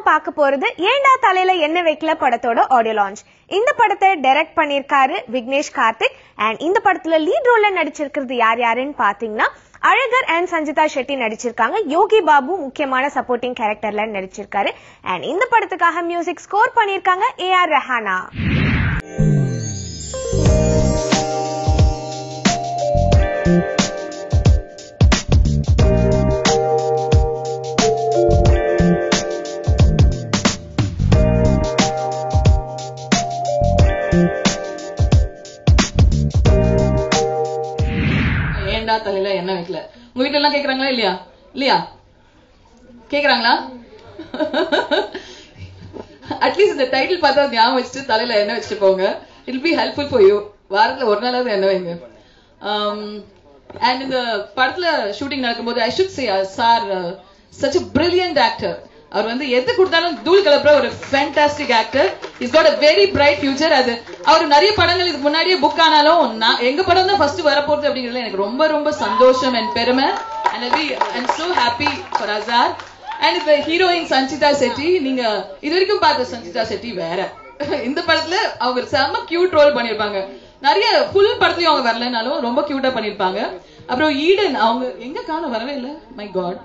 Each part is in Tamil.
பார்க்க போறது ஏண்டா தலையில என்ன வைக்கல படத்தோட ஆடியோ லான்ச். இந்த படத்தை டைரக்ட் பண்ணிருக்காரு விக்னேஷ் கார்த்திக். அண்ட் இந்த படத்துல லீட் ரோல்ல நடிச்சிருக்கிறது யாருன்னு பாத்தீங்கன்னா அழகர் அண்ட் சஞ்சிதா ஷெட்டி நடிச்சிருக்காங்க. யோகி பாபு முக்கியமான சப்போர்ட்டிங் கேரக்டர்ல நடிச்சிருக்காரு. அண்ட் இந்த படத்துக்காக மியூசிக் ஸ்கோர் பண்ணிருக்காங்க AR ரெஹானா. ஏண்டா தலையில என்ன வைக்கல? உங்க வீட்டுல எல்லாம் கேக்குறாங்களா இல்லையா? இல்லையா கேக்குறாங்களா? அட்லீஸ்ட் இந்த டைட்டில் பார்த்தா ஞாபகம் வச்சுட்டு தலையில என்ன வச்சுட்டு போங்க. It be helpful for you. வாரத்துல ஒரு நாளாவது என்ன வைங்க. அண்ட் இந்த படத்துல ஷூட்டிங் நடக்கும்போது I should say sir such a brilliant actor. அவர் வந்து எது கொடுத்தாலும் தூள் கலப்புற ஒரு fantastic actor. Is got a very bright future. அது அவர் நிறைய படங்கள் இதுக்கு முன்னாடியே புக் ஆனாலும் எங்க படம் தான் ஃபர்ஸ்ட் வரப்போகுது அப்படிங்கிறதுல எனக்கு ரொம்ப ரொம்ப சந்தோஷம் அண்ட் பெருமை. And I'm so happy for Azhar. And இப்ப ஹீரோயின் சஞ்சிதா செட்டி, நீங்க இது வரைக்கும் பார்த்த சஞ்சிதா செட்டி வேற. இந்த படத்துல அவங்க செம்ம கியூட் ரோல் பண்ணிருப்பாங்க. நிறைய ஃபுல் படத்துலயும் அவங்க வரலனாலும் ரொம்ப கியூட்டா பண்ணிருப்பாங்க. அப்புறம் ஈடன் அவங்க எங்க காண வரவே இல்லை. My God.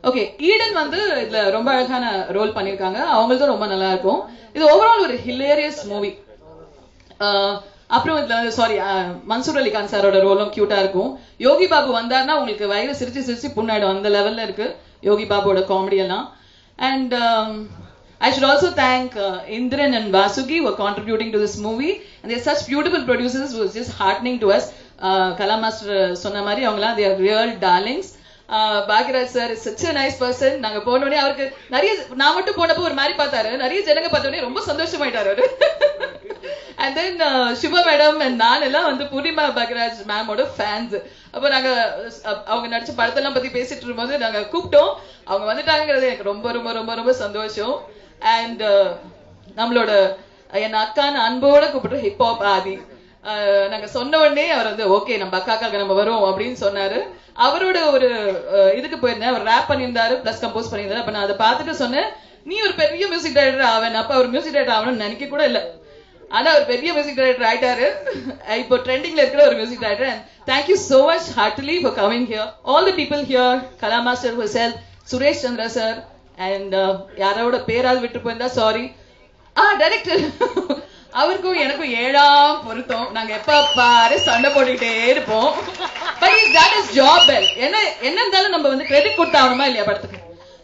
ஓகே, ஈடன் வந்து இதுல ரொம்ப அழகான ரோல் பண்ணிருக்காங்க. அவங்களுக்கும் ரொம்ப நல்லா இருக்கும். இது ஓவரால் ஒரு ஹிலேரியஸ் மூவி. அப்புறம் இதுல வந்து சாரி மன்சூர் அலிகான் சாரோட ரோலும் கியூட்டா இருக்கும். யோகி பாபு வந்தாருன்னா உங்களுக்கு வயிறு சிரிச்சு சிரிச்சு புண்ணாயிடும். அந்த லெவல்ல இருக்கு யோகி பாபுவோட காமெடி எல்லாம். And I should also thank Indran and Vasugi who are contributing to this movie, and they are such beautiful producers who is just heartening to us. Kala Master சொன்ன மாதிரி அவங்கலாம் they are real darlings. Bhagyaraj sir is such a nice person. நாங்க போன உடனே அவருக்கு நிறைய நான் மட்டும் போனப்போ ஒரு மாதிரி பார்த்தாரு. நிறைய ஜனங்க பார்த்த உடனே ரொம்ப சந்தோஷமாயிட்டாரு அவரு. And then Shubha madam and நான் எல்லாம் வந்து பூர்ணிமா பாக்யராஜ் மேமோட ஃபேன்ஸ். அப்போ நாங்க அவங்க நடிச்ச படத்தெல்லாம் பத்தி பேசிட்டு இருக்கும்போது நாங்க கூப்பிட்டோம். அவங்க வந்துட்டாங்கிறது எனக்கு ரொம்ப ரொம்ப ரொம்ப ரொம்ப சந்தோஷம். அண்ட் நம்மளோட என் அக்கான அன்போட கூப்பிட்டு ஹிப்ஹாப் ஆதி நாங்க சொன்ன உடனே அவர் வந்து ஓகே நம்ம அக்காக்காக நம்ம வரோம் அப்படின்னு சொன்னாரு. அவரோட ஒரு இதுக்கு போயிருந்தேன். அவர் ரேப் பண்ணியிருந்தாரு பிளஸ் கம்போஸ் பண்ணியிருந்தாரு. அப்ப நான் அதை பார்த்துட்டு சொன்னேன், நீ ஒரு பெரிய மியூசிக் டைரக்டர் ஆவேன். அப்ப அவர் மியூசிக் டைரக்டர் ஆகணும்னு நினைக்க கூட இல்லை. ஆனா அவர் பெரிய மியூசிக் டைரக்டர் ஆயிட்டாரு. இப்போ ட்ரெண்டிங்ல இருக்கிற ஒரு music director. And thank you so much heartily for coming here. All the people here, Kala Master herself, Suresh Chandra sir, and யாரோட பேராவது விட்டு போயிருந்தா சாரி. டைரக்டர் அவருக்கும் எனக்கும் ஏழாம் பொருத்தம். நாங்க எப்ப பாரு சண்டை போட்டுக்கிட்டே இருப்போம். But that is job well. என்ன இருந்தாலும் நம்ம வந்து கிரெடிட் கொடுத்தாகணுமா இல்லையா படத்துக்கு.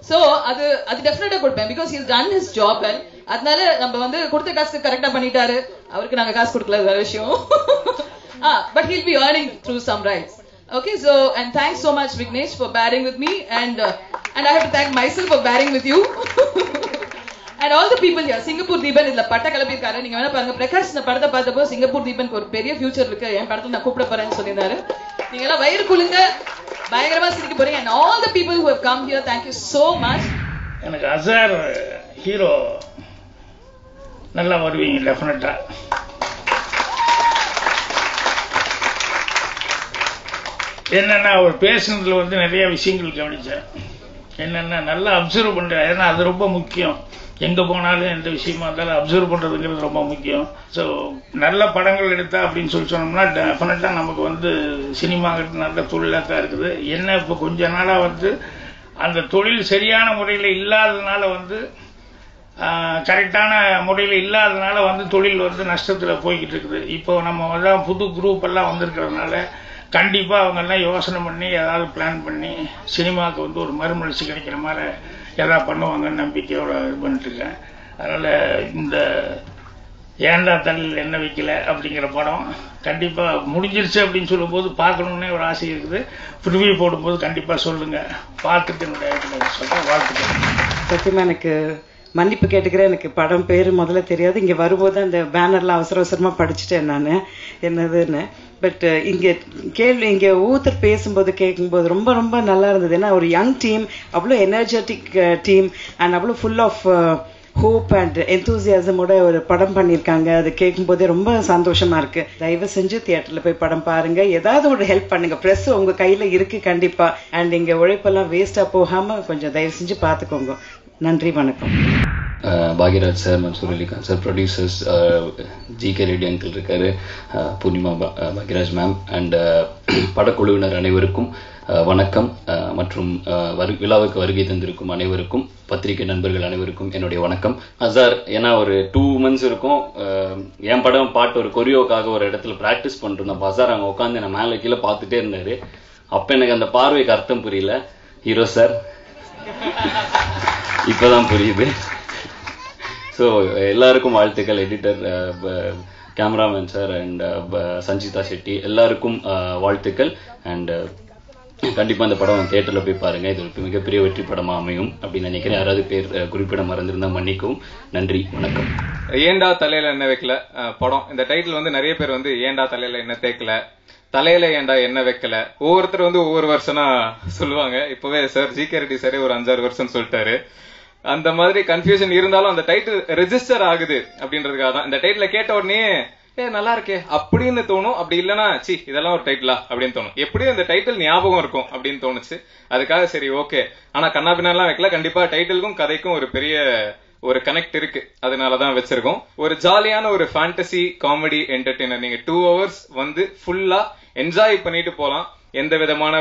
சோ அது டெஃபினட்டா கொடுப்பேன். Because he has done his job well. அதனால நம்ம வந்து கொடுத்த காசு கரெக்டா பண்ணிட்டாரு. அவருக்கு நாங்க காசு கொடுக்கல, வேற விஷயம். But he'll be earning through some rights. Okay, so and thanks so much Vignesh for bearing with me, and I have to thank myself for bearing with you. And all the people here. Singapore Deepan இதுல பட்ட கிளப்பியிருக்காரு. நீங்க வேணா பாருங்க. பிரகாஷ் இந்த படத்தை பார்த்தப்போ சிங்கப்பூர் தீபனுக்கு ஒரு பெரிய ஃபியூச்சர் இருக்கு, என் படத்துல நான் கூப்பிட போறேன்னு சொல்லியிருந்தாரு. நீங்க எல்லாம் வயிறு குலுங்க பயங்கரமா சிரிக்க போறீங்க. And all the people who have come here, thank you so much. எனக்கு அசார் ஹீரோ நல்லா வருவீங்க டெஃபினட்டா. என்னன்னா அவர் பேசுனதுல வந்து நிறைய விஷயங்கள் கவனிச்சேன். என்னன்னா நல்லா அப்சர்வ் பண்றேன். ஏன்னா அது ரொம்ப முக்கியம். எங்க போனாலும் எந்த விஷயமா இருந்தாலும் அப்சர்வ் பண்றதுங்கிறது ரொம்ப முக்கியம். ஸோ நல்ல படங்கள் எடுத்தா அப்படின்னு சொன்னோம்னா டெஃபினட்டா நமக்கு வந்து சினிமாங்கிறது நல்ல தொழிலாக தான் இருக்குது. என்ன இப்போ கொஞ்ச நாளா வந்து அந்த தொழில் சரியான முறையில் இல்லாததுனால வந்து கரெக்டான முறையில் இல்லாததுனால வந்து தொழில் வந்து நஷ்டத்தில் போய்கிட்டு இருக்குது. இப்போ நம்ம தான் புது குரூப் எல்லாம் வந்திருக்கிறதுனால கண்டிப்பா அவங்க எல்லாம் யோசனை பண்ணி ஏதாவது பிளான் பண்ணி சினிமாவுக்கு வந்து ஒரு மறுமலர்ச்சி கிடைக்கிற மாதிரி ஏதாவது பண்ணுவாங்கன்னு நம்பிக்கையோட இது பண்ணிட்டு இருக்கேன். அதனால இந்த ஏண்டா தலையில் என்ன வைக்கல அப்படிங்கிற படம் கண்டிப்பா முடிஞ்சிருச்சு அப்படின்னு சொல்லும் போது பார்க்கணும்னே ஒரு ஆசை இருக்குது. ப்ரிவியூ போடும்போது கண்டிப்பா சொல்லுங்க. பார்த்துட்டு என்னுடைய சொல்றேன். வாழ்த்துக்கள். சத்தியமா எனக்கு மன்னிப்பு கேட்டுக்கிறேன். எனக்கு படம் பேரு முதல்ல தெரியாது. இங்க வரும்போது அந்த பேனர்லாம் அவசர அவசரமா படிச்சுட்டேன் நான் என்னதுன்னு. பட் இங்க ஊத்தர் பேசும்போது கேட்கும்போது ரொம்ப ரொம்ப நல்லா இருந்தது. ஏன்னா ஒரு யங் டீம், அவ்வளோ எனர்ஜெட்டிக் டீம் அண்ட் அவ்வளோ ஃபுல் ஆஃப் ஹோப் அண்ட் எந்தூசியாசமோட ஒரு படம் பண்ணியிருக்காங்க. அது கேட்கும் போதே ரொம்ப சந்தோஷமா இருக்கு. தயவு செஞ்சு தியேட்டர்ல போய் படம் பாருங்க. ஏதாவது ஒரு ஹெல்ப் பண்ணுங்க. பிரஸ் உங்க கையில இருக்கு கண்டிப்பா. அண்ட் இங்க உழைப்பெல்லாம் வேஸ்டா போகாம கொஞ்சம் தயவு செஞ்சு பாத்துக்கோங்க. நன்றி, வணக்கம். Bhagyaraj sir, Mansoor Ali Khan sir, producers, GK Reddy uncle இருக்காரு, பூர்ணிமா, பாக்யராஜ் மேம் அண்ட் படக்குழுவினர் அனைவருக்கும் வணக்கம். மற்றும் விழாவுக்கு வருகை தந்திருக்கும் அனைவருக்கும், பத்திரிகை நண்பர்கள் அனைவருக்கும் என்னுடைய வணக்கம். சார், ஏன்னா ஒரு 2 months இருக்கும், என் படம் பாட்டு ஒரு கொரியோக்காக ஒரு இடத்துல ப்ராக்டிஸ் பண்ணிருந்தோம். சார் அங்கே உட்காந்து என்னை மேலே கீழே பார்த்துட்டே இருந்தாரு. அப்போ எனக்கு அந்த பார்வைக்கு அர்த்தம் புரியல. ஹீரோ சார் இப்போதான் புரியுது. ஸோ எல்லாருக்கும் வாழ்த்துக்கள். Editor, cameraman sir and Sanchita Shetty எல்லாருக்கும் வாழ்த்துக்கள். அண்ட் கண்டிப்பாக இந்த படம் தியேட்டரில் போய் பாருங்கள். இது ஒரு மிகப்பெரிய வெற்றி படமாக அமையும் அப்படின்னு நினைக்கிறேன். யாராவது பேர் குறிப்பிட மறந்திருந்தா மன்னிக்கவும். நன்றி, வணக்கம். ஏண்டா தலையில என்ன வைக்கல படம், இந்த டைட்டில் வந்து நிறைய பேர் வந்து ஏண்டா தலையில என்ன தேக்கல, தலையில ஏண்டா என்ன வைக்கல, ஒவ்வொருத்தர் வந்து ஒவ்வொரு வருஷனா சொல்லுவாங்க. இப்பவே சார் ஜிகே ரெட்டி சாரே ஒரு 5-6 வருஷம் சொல்லிட்டாரு. அந்த மாதிரி கன்ஃபியூஷன் இருந்தாலும் அந்த டைட்டில் ரெஜிஸ்டர் ஆகுது அப்படின்றதுக்காக தான். இந்த டைட்டில் கேட்ட உடனே நல்லா இருக்கே அப்படின்னு தோணும். அப்படி இல்லைன்னா சி இதெல்லாம் ஒரு டைட்டிலா அப்படின்னு தோணும். எப்படியும் இந்த டைட்டில் ஞாபகம் இருக்கும் அப்படின்னு தோணுச்சு. அதுக்காக சரி ஓகே. ஆனா கண்ணாபின்னாலாம் வைக்கல. கண்டிப்பா டைட்டிலுக்கும் கதைக்கும் ஒரு பெரிய ஒரு கனெக்ட் இருக்கு, அதனாலதான் வச்சிருக்கோம். ஒரு ஜாலியான ஒரு ஃபேண்டசி காமெடி என்டர்டெய்னர். நீங்க 2 hours வந்து ஃபுல்லா என்ஜாய் பண்ணிட்டு போலாம். எந்த விதமான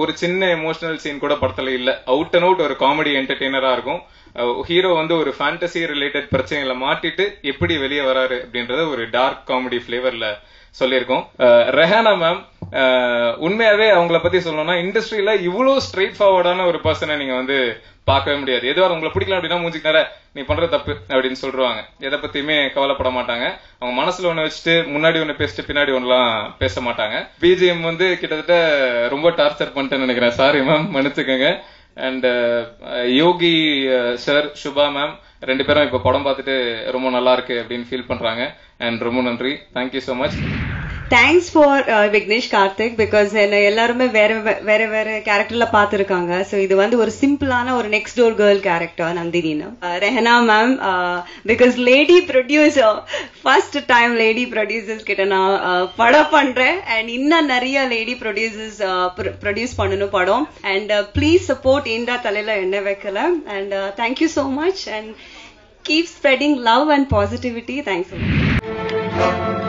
ஒரு சின்ன எமோஷனல் சீன் கூட படத்துல இல்ல. அவுட் அண்ட் அவுட் ஒரு காமெடி என்டர்டெய்னரா இருக்கும். ஹீரோ வந்து ஒரு ஃபேண்டசி ரிலேட்டட் பிரச்சனைகளை மாட்டிட்டு எப்படி வெளியே வராரு அப்படின்றத ஒரு டார்க் காமெடி பிளேவர்ல சொல்லியிருக்கோம். ரெஹானா மேம், உண்மையாவே அவங்கள பத்தி சொல்லணும்னா இண்டஸ்ட்ரியில இவ்வளவு ஸ்ட்ரெயிட் ஃபார்வர்டான ஒரு பர்சனை நீங்க வந்து பார்க்கவே முடியாது. எதுவாக உங்களை பிடிக்கல அப்படின்னா மூஞ்சிக்கினார நீ பண்ற தப்பு அப்படின்னு சொல்றாங்க. எதை பத்தியுமே கவலைப்பட மாட்டாங்க. அவங்க மனசுல ஒண்ணு வச்சுட்டு முன்னாடி ஒண்ணு பேசிட்டு பின்னாடி ஒன்னுலாம் பேச மாட்டாங்க. பிஜிஎம் வந்து கிட்டத்தட்ட ரொம்ப டார்ச்சர் பண்ணிட்டேன்னு நினைக்கிறேன். சாரி மேம், மன்னிச்சுக்கோங்க. And Yogi sir, Subha ma'am 2 பேரும் இப்ப படம் பார்த்துட்டு ரொம்ப நல்லா இருக்கு அப்படின்னு ஃபீல் பண்றாங்க. அண்ட் ரொம்ப நன்றி. Thank you so much. Thanks for Vignesh Karthik. Because என்ன எல்லாருமே வேற வேற கேரக்டர்ல பாத்துருக்காங்க. ஸோ இது வந்து ஒரு சிம்பிளான ஒரு நெக்ஸ்ட் டோர் கேர்ள் கேரக்டர் நந்தினின்னு. Rehana ma'am, because lady producer, first time lady producers கிட்ட நான் படம் பண்றேன். அண்ட் இன்னும் நிறைய லேடி ப்ரொடியூசர்ஸ் ப்ரொடியூஸ் பண்ணணும் படம். அண்ட் ப்ளீஸ் சப்போர்ட் ஏண்டா தலையில என்ன வைக்கல. And thank you so much and keep spreading love and positivity. Thanks so much.